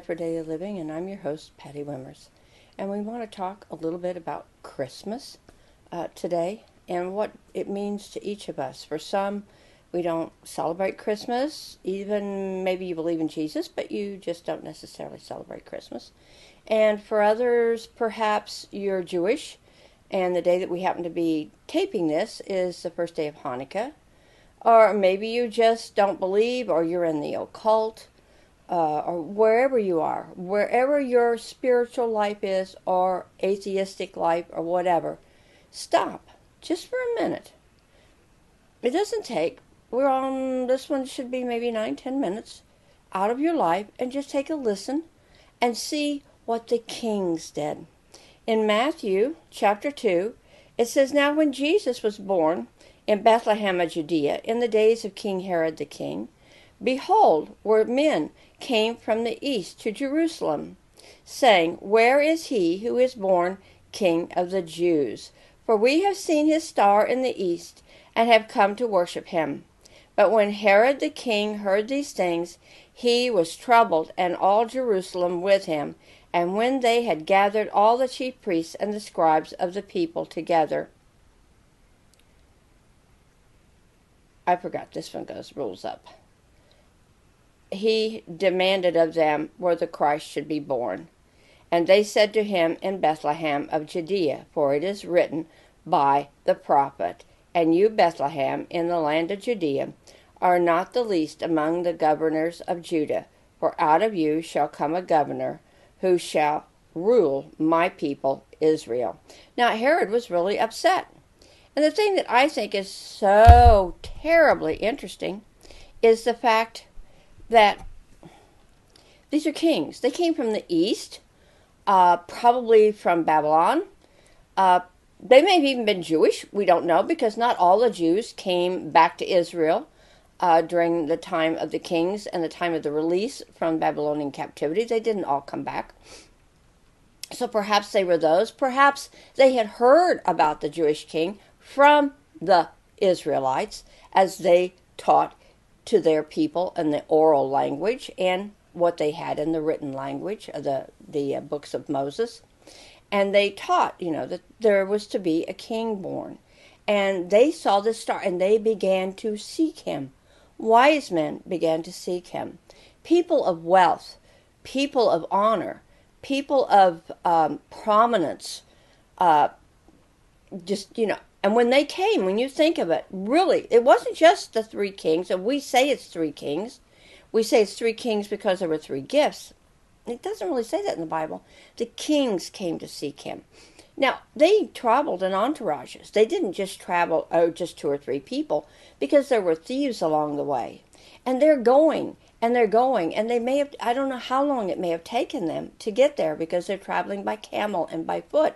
for Daily Living, and I'm your host, Patty Wimmers. And we want to talk a little bit about Christmas today and what it means to each of us. For some, we don't celebrate Christmas, even maybe you believe in Jesus, but you just don't necessarily celebrate Christmas. And for others, perhaps you're Jewish, and the day that we happen to be taping this is the first day of Hanukkah. Or maybe you just don't believe, or you're in the occult, or wherever you are, wherever your spiritual life is, or atheistic life, or whatever. Stop, just for a minute. It doesn't take, this one should be maybe 9-10 minutes out of your life, and just take a listen and see what the kings did. In Matthew chapter 2, it says, "Now when Jesus was born in Bethlehem of Judea, in the days of King Herod the king, behold, where men came from the east to Jerusalem, saying, Where is he who is born King of the Jews? For we have seen his star in the east, and have come to worship him. But when Herod the king heard these things, he was troubled, and all Jerusalem with him. And when they had gathered all the chief priests and the scribes of the people together," I forgot this one rules up. "He demanded of them where the Christ should be born. And they said to him, In Bethlehem of Judea, for it is written by the prophet, And you, Bethlehem, in the land of Judea, are not the least among the governors of Judah, for out of you shall come a governor who shall rule my people Israel." Now Herod was really upset. And the thing that I think is so terribly interesting is the fact that these are kings. They came from the east, probably from Babylon. They may have even been Jewish. We don't know, because not all the Jews came back to Israel during the time of the kings and the time of the release from Babylonian captivity. They didn't all come back. So perhaps they were those. Perhaps they had heard about the Jewish king from the Israelites as they taught to their people in the oral language and what they had in the written language of the books of Moses. And they taught, that there was to be a king born. And they saw the star, and they began to seek him. Wise men began to seek him. People of wealth, people of honor, people of prominence, and when they came, when you think of it, really, it wasn't just the three kings, and we say it's three kings. We say it's three kings because there were three gifts. It doesn't really say that in the Bible. The kings came to seek him. Now, they traveled in entourages. They didn't just travel, just 2 or 3 people, because there were thieves along the way. And they're going, and they may have, I don't know how long it may have taken them to get there, because they're traveling by camel and by foot.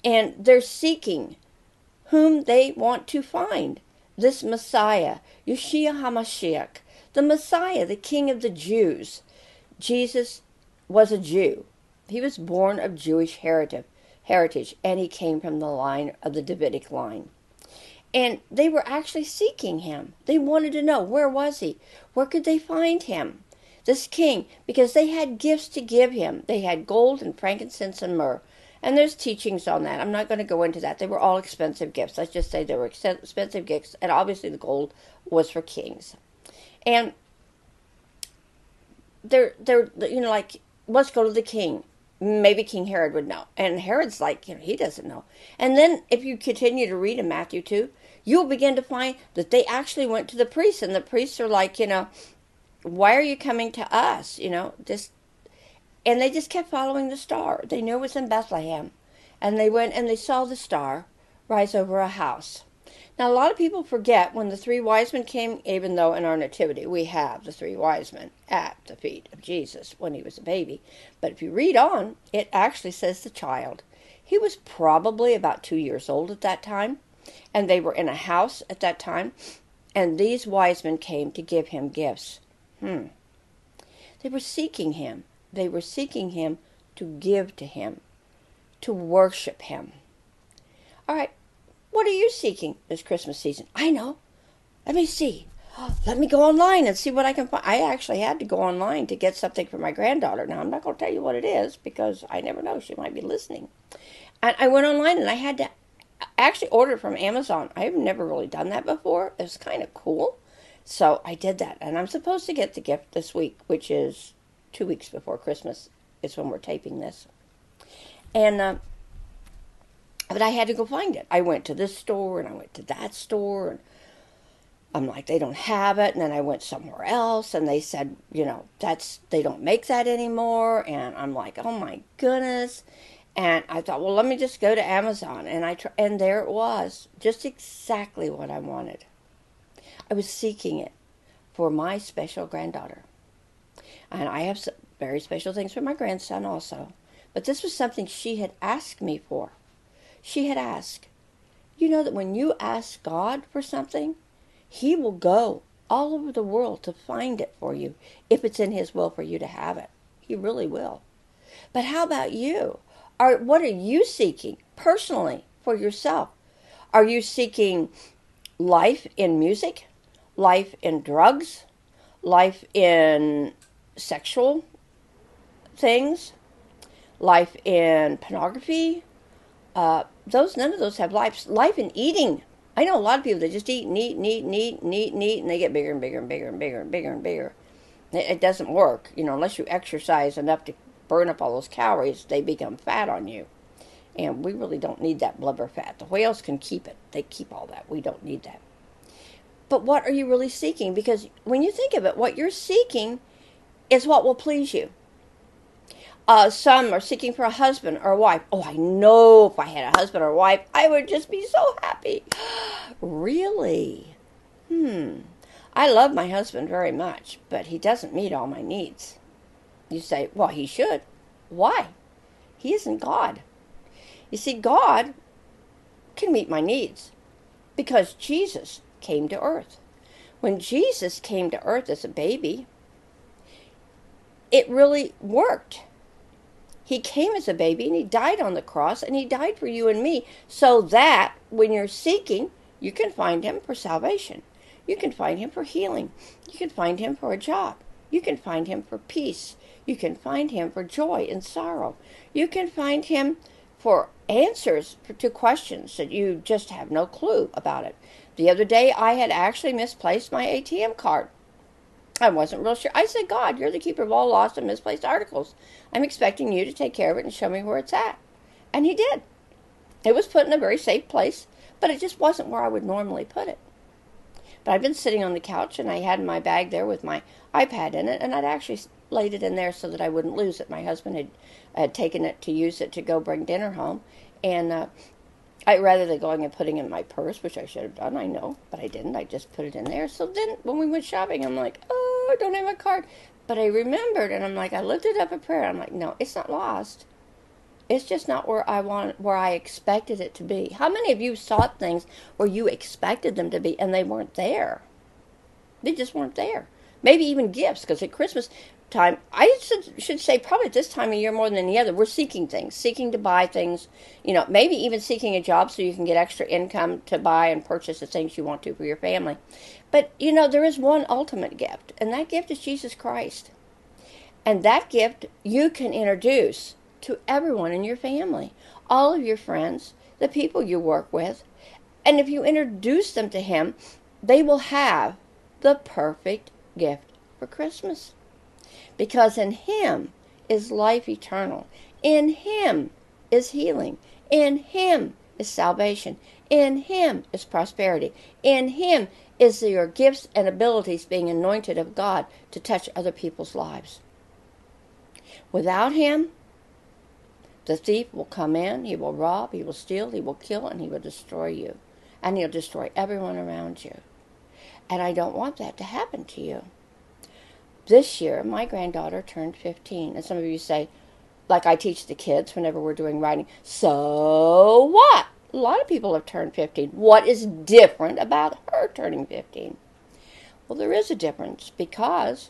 And they're seeking whom they want to find. This Messiah, Yeshua HaMashiach, the Messiah, the King of the Jews. Jesus was a Jew. He was born of Jewish heritage, and he came from the line of the Davidic line. And they were actually seeking him. They wanted to know, where was he? Where could they find him? This king, because they had gifts to give him. They had gold and frankincense and myrrh. And there's teachings on that. I'm not going to go into that. They were all expensive gifts. Let's just say they were expensive gifts. And obviously the gold was for kings. And they're like, let's go to the king. Maybe King Herod would know. And Herod's like, he doesn't know. And then if you continue to read in Matthew 2, you'll begin to find that they actually went to the priests. And the priests are like, why are you coming to us? And they just kept following the star. They knew it was in Bethlehem. And they went and they saw the star rise over a house. Now, a lot of people forget when the 3 wise men came, even though in our nativity we have the 3 wise men at the feet of Jesus when he was a baby. But if you read on, it actually says the child. He was probably about 2 years old at that time. And they were in a house at that time. And these wise men came to give him gifts. They were seeking him. They were seeking him to give to him, to worship him. All right, what are you seeking this Christmas season? I know. Let me see. let me go online and see what I can find. I actually had to go online to get something for my granddaughter. Now, I'm not going to tell you what it is because I never know. She might be listening. And I went online and I had to actually order it from Amazon. I've never really done that before. It was kind of cool. So I did that. And I'm supposed to get the gift this week, which is 2 weeks before Christmas. Is when we're taping this. And, but I had to go find it. I went to this store and I went to that store and I'm like, they don't have it. And then I went somewhere else and they said, they don't make that anymore. And I'm like, oh my goodness. And I thought, well, let me just go to Amazon. And and there it was, just exactly what I wanted. I was seeking it for my special granddaughter. And I have some very special things for my grandson also. But this was something she had asked me for. She had asked, you know that when you ask God for something, He will go all over the world to find it for you if it's in His will for you to have it. He really will. But how about you? What are you seeking personally for yourself? Are you seeking life in music, life in drugs, life in sexual things, life in pornography? None of those have life. Life in eating. I know a lot of people that just eat and eat and eat and eat and eat and eat, and they get bigger and bigger and bigger and bigger and bigger and bigger. It doesn't work, unless you exercise enough to burn up all those calories. They become fat on you, and we really don't need that blubber fat. The whales can keep it. They keep all that. We don't need that. But what are you really seeking? Because when you think of it, what you're seeking is what will please you. Some are seeking for a husband or a wife. Oh, I know if I had a husband or a wife, I would just be so happy. Really? I love my husband very much, but he doesn't meet all my needs. You say, well, he should. Why? He isn't God. You see, God can meet my needs because Jesus came to earth. When Jesus came to earth as a baby, it really worked. He came as a baby and He died on the cross and He died for you and me so that when you're seeking, you can find Him for salvation. You can find Him for healing. You can find Him for a job. You can find Him for peace. You can find Him for joy and sorrow. You can find Him for answers to questions that you just have no clue about it. The other day, I had actually misplaced my ATM card. I wasn't real sure. I said, God, you're the keeper of all lost and misplaced articles. I'm expecting you to take care of it and show me where it's at. And He did. It was put in a very safe place, but it just wasn't where I would normally put it. But I'd been sitting on the couch, and I had my bag there with my iPad in it, and I'd actually laid it in there so that I wouldn't lose it. My husband had taken it to use it to go bring dinner home, and rather than going and putting it in my purse, which I should have done, I know, but I didn't. I just put it in there. So then when we went shopping, I'm like, oh, I don't have a card. But I remembered, and I'm like, I lifted up a prayer. I'm like, no, it's not lost. It's just not where I expected it to be. How many of you sought things where you expected them to be and they weren't there? They just weren't there. Maybe even gifts, because at Christmas time, I should say probably at this time of year more than any other, we're seeking things, seeking to buy things, maybe even seeking a job so you can get extra income to buy and purchase the things you want to for your family. But, there is one ultimate gift, and that gift is Jesus Christ. And that gift you can introduce to everyone in your family, all of your friends, the people you work with. And if you introduce them to Him, they will have the perfect gift for Christmas. Because in Him is life eternal. In Him is healing. In Him is salvation. In Him is prosperity. In Him is your gifts and abilities being anointed of God to touch other people's lives. Without Him, the thief will come in, he will rob, he will steal, he will kill, and he will destroy you. And he'll destroy everyone around you. And I don't want that to happen to you. This year, my granddaughter turned 15. And some of you say, like I teach the kids whenever we're doing writing, so what? A lot of people have turned 15. What is different about her turning 15? Well, there is a difference because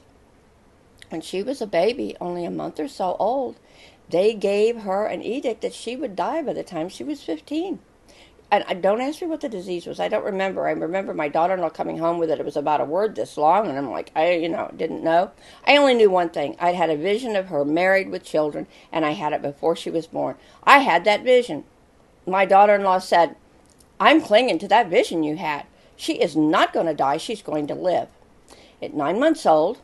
when she was a baby, only a month or so old, they gave her an edict that she would die by the time she was 15. and I don't ask me what the disease was. I don't remember. I remember my daughter-in-law coming home with it. It was about a word this long, and I'm like, didn't know. I only knew one thing. I'd had a vision of her married with children, and I had it before she was born. I had that vision. My daughter-in-law said, I'm clinging to that vision you had. She is not going to die. She's going to live. At 9 months old,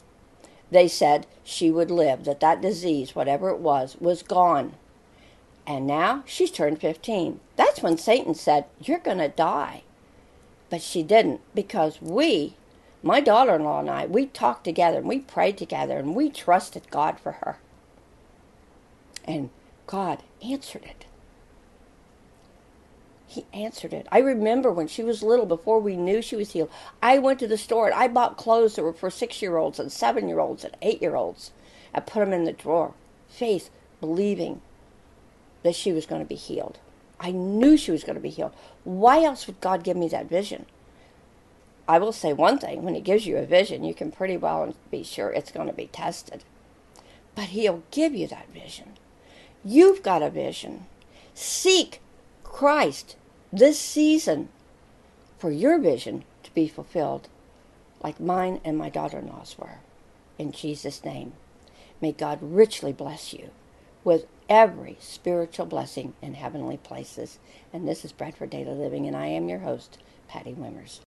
they said she would live, that disease, whatever it was gone. And now she's turned 15. That's when Satan said, you're going to die. But she didn't, because my daughter-in-law and I, we talked together and we prayed together and we trusted God for her. And God answered it. He answered it. I remember when she was little, before we knew she was healed, I went to the store and I bought clothes that were for 6-year-olds and 7-year-olds and 8-year-olds and put them in the drawer. Faith, believing that she was going to be healed. I knew she was going to be healed. Why else would God give me that vision? I will say one thing. When he gives you a vision, you can pretty well be sure it's going to be tested. But he'll give you that vision. You've got a vision. Seek Christ this season for your vision to be fulfilled, like mine and my daughter-in-law's were. In Jesus' name, may God richly bless you with every spiritual blessing in heavenly places. And this is Bread for Daily Living, and I am your host, Patty Wimmers.